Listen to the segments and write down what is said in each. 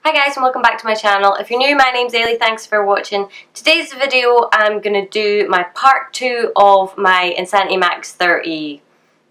Hi guys and welcome back to my channel. If you're new, my name's Ailey, thanks for watching. Today's video I'm going to do my part 2 of my Insanity Max 30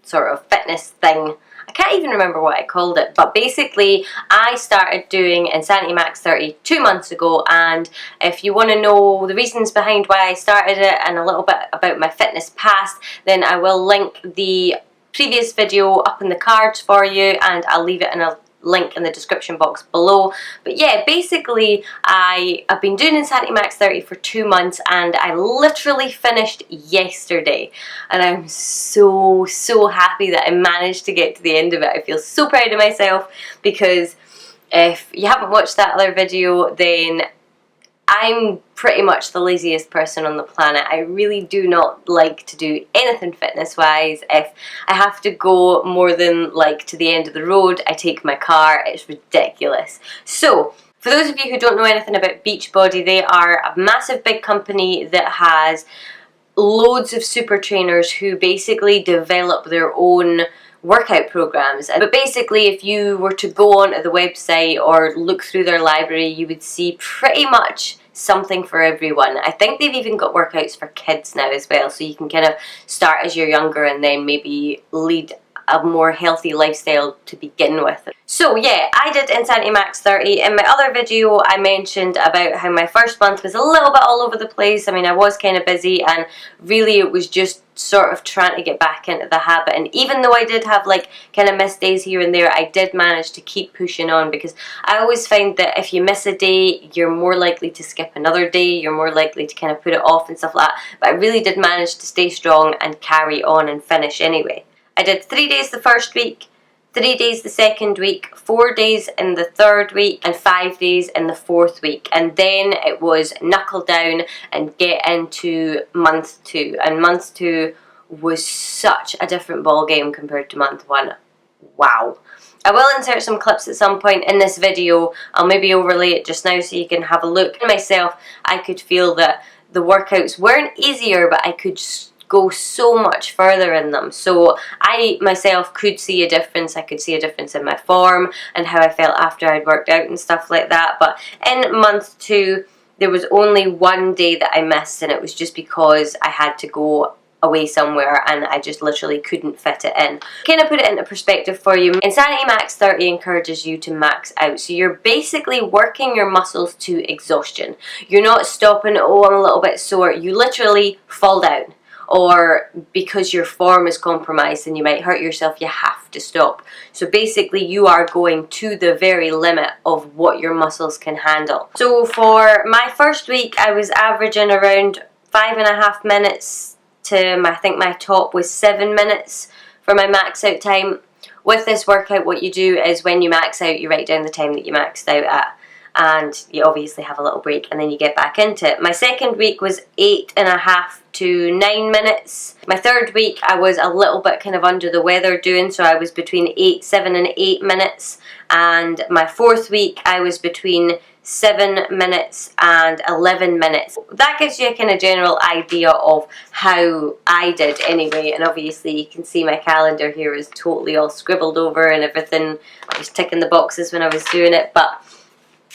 sort of fitness thing. I can't even remember what I called it, but basically I started doing Insanity Max 30 2 months ago, and if you want to know the reasons behind why I started it and a little bit about my fitness past, then I will link the previous video up in the cards for you, and I'll leave it in a link in the description box below. But yeah, basically I've been doing Insanity Max 30 for 2 months and I literally finished yesterday, and I'm so happy that I managed to get to the end of it. I feel so proud of myself because if you haven't watched that other video, then I'm pretty much the laziest person on the planet. I really do not like to do anything fitness wise. If I have to go more than like to the end of the road, I take my car. It's ridiculous. So for those of you who don't know anything about Beachbody, they are a massive big company that has loads of super trainers who basically develop their own workout programs. But basically, if you were to go onto the website or look through their library, you would see pretty much something for everyone. I think they've even got workouts for kids now as well, so you can kind of start as you're younger and then maybe lead a more healthy lifestyle to begin with. So yeah, I did Insanity Max 30. In my other video I mentioned about how my first month was a little bit all over the place. I mean, I was kind of busy and really it was just sort of trying to get back into the habit, and even though I did have like kind of missed days here and there, I did manage to keep pushing on, because I always find that if you miss a day, you're more likely to skip another day, you're more likely to kind of put it off and stuff like that. But I really did manage to stay strong and carry on and finish anyway. I did 3 days the first week, 3 days the second week, 4 days in the third week, and 5 days in the fourth week. And then it was knuckle down and get into month 2. And month 2 was such a different ball game compared to month 1. Wow. I will insert some clips at some point in this video. I'll maybe overlay it just now so you can have a look. Myself, I could feel that the workouts weren't easier, but I could go so much further in them. So I myself could see a difference. I could see a difference in my form and how I felt after I'd worked out and stuff like that. But in month 2, there was only 1 day that I missed, and it was just because I had to go away somewhere and I just literally couldn't fit it in. Kind of put it into perspective for you. Insanity Max 30 encourages you to max out. So you're basically working your muscles to exhaustion. You're not stopping, oh, I'm a little bit sore. You literally fall down. Or because your form is compromised and you might hurt yourself, you have to stop. So basically you are going to the very limit of what your muscles can handle. So for my first week, I was averaging around 5.5 minutes to I think my top was 7 minutes for my max out time. With this workout, what you do is when you max out, you write down the time that you maxed out at, and you obviously have a little break and then you get back into it. My second week was 8.5 to 9 minutes. My third week I was a little bit kind of under the weather doing, so I was between 7 and 8 minutes. And my fourth week I was between 7 minutes and 11 minutes. That gives you a kind of general idea of how I did anyway, and obviously you can see my calendar here is totally all scribbled over and everything. I was ticking the boxes when I was doing it, but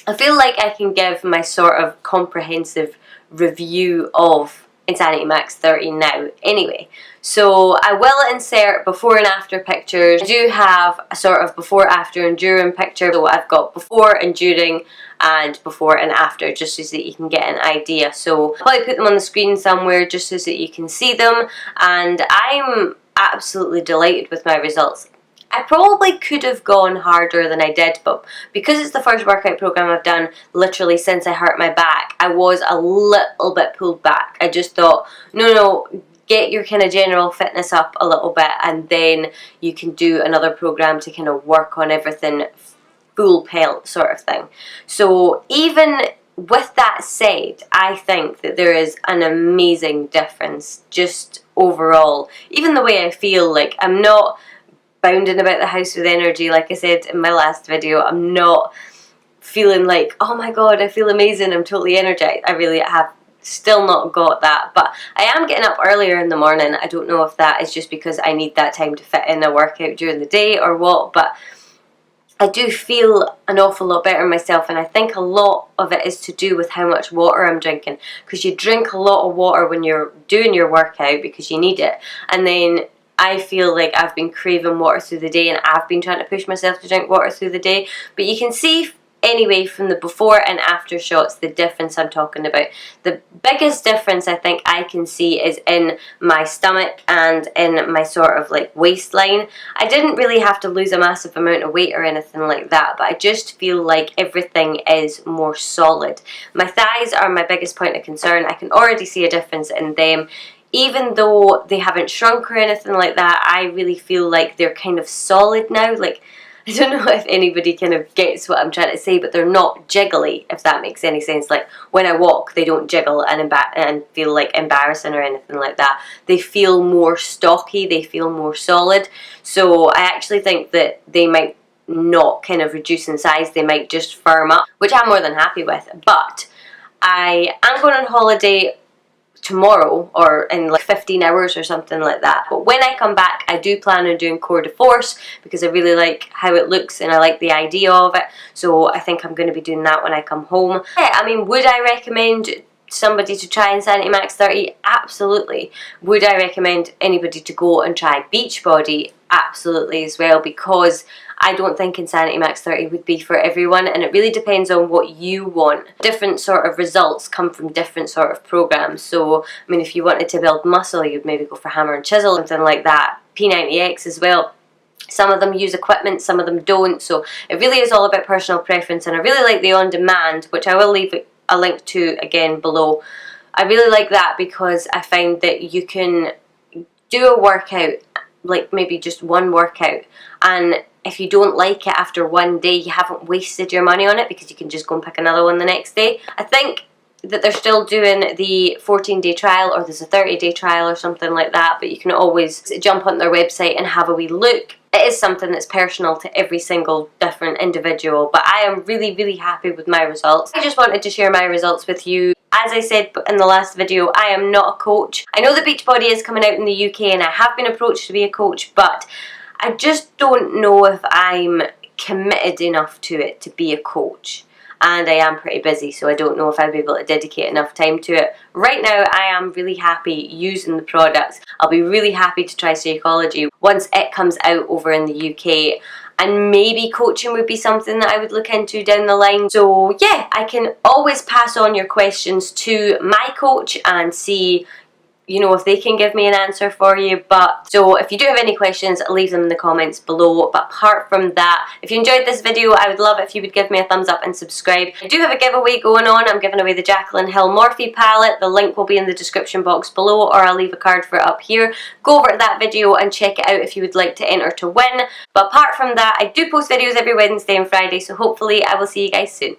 I feel like I can give my sort of comprehensive review of Insanity Max 30 now anyway. So I will insert before and after pictures. I do have a sort of before, after and during picture. So I've got before and during and before and after, just so that you can get an idea. So I'll probably put them on the screen somewhere just so that you can see them, and I'm absolutely delighted with my results. I probably could have gone harder than I did, but because it's the first workout program I've done literally since I hurt my back, I was a little bit pulled back. I just thought, no, get your kind of general fitness up a little bit and then you can do another program to kind of work on everything full pelt sort of thing. So even with that said, I think that there is an amazing difference just overall. Even the way I feel, like I'm not bounding about the house with energy. Like I said in my last video, I'm not feeling like, oh my god, I feel amazing, I'm totally energized. I really have still not got that, but I am getting up earlier in the morning. I don't know if that is just because I need that time to fit in a workout during the day or what, but I do feel an awful lot better myself, and I think a lot of it is to do with how much water I'm drinking, because you drink a lot of water when you're doing your workout because you need it, and then I feel like I've been craving water through the day, and I've been trying to push myself to drink water through the day. But you can see anyway from the before and after shots the difference I'm talking about. The biggest difference I think I can see is in my stomach and in my sort of like waistline. I didn't really have to lose a massive amount of weight or anything like that, but I just feel like everything is more solid. My thighs are my biggest point of concern. I can already see a difference in them. Even though they haven't shrunk or anything like that, I really feel like they're kind of solid now. Like, I don't know if anybody kind of gets what I'm trying to say, but they're not jiggly, if that makes any sense. Like, when I walk, they don't jiggle and feel like embarrassing or anything like that. They feel more stocky, they feel more solid. So I actually think that they might not kind of reduce in size, they might just firm up, which I'm more than happy with. But I am going on holiday tomorrow, or in like 15 hours or something like that. But when I come back, I do plan on doing Corps de Force because I really like how it looks and I like the idea of it. So I think I'm going to be doing that when I come home. Yeah, I mean, would I recommend somebody to try Insanity Max 30? Absolutely. Would I recommend anybody to go and try Beachbody? Absolutely as well, because I don't think Insanity Max 30 would be for everyone, and it really depends on what you want. Different sort of results come from different sort of programs. So, I mean, if you wanted to build muscle, you'd maybe go for Hammer and Chisel, something like that. P90X as well. Some of them use equipment, some of them don't. So it really is all about personal preference, and I really like the on-demand, which I will leave a link to again below. I really like that because I find that you can do a workout, like maybe just one workout, and if you don't like it after one day, you haven't wasted your money on it because you can just go and pick another one the next day. I think that they're still doing the 14-day trial, or there's a 30-day trial or something like that, but you can always jump on their website and have a wee look. It is something that's personal to every single different individual, but I am really, really happy with my results. I just wanted to share my results with you. As I said in the last video, I am not a coach. I know that Beachbody is coming out in the UK and I have been approached to be a coach, but I just don't know if I'm committed enough to it to be a coach. And I am pretty busy, so I don't know if I'll be able to dedicate enough time to it. Right now, I am really happy using the products. I'll be really happy to try Shakeology once it comes out over in the UK. And maybe coaching would be something that I would look into down the line. So yeah, I can always pass on your questions to my coach and see, you know, if they can give me an answer for you. But so if you do have any questions, leave them in the comments below. But apart from that, if you enjoyed this video, I would love it if you would give me a thumbs up and subscribe. I do have a giveaway going on. I'm giving away the Jaclyn Hill Morphe palette. The link will be in the description box below, or I'll leave a card for it up here. Go over to that video and check it out if you would like to enter to win. But apart from that, I do post videos every Wednesday and Friday, so hopefully I will see you guys soon.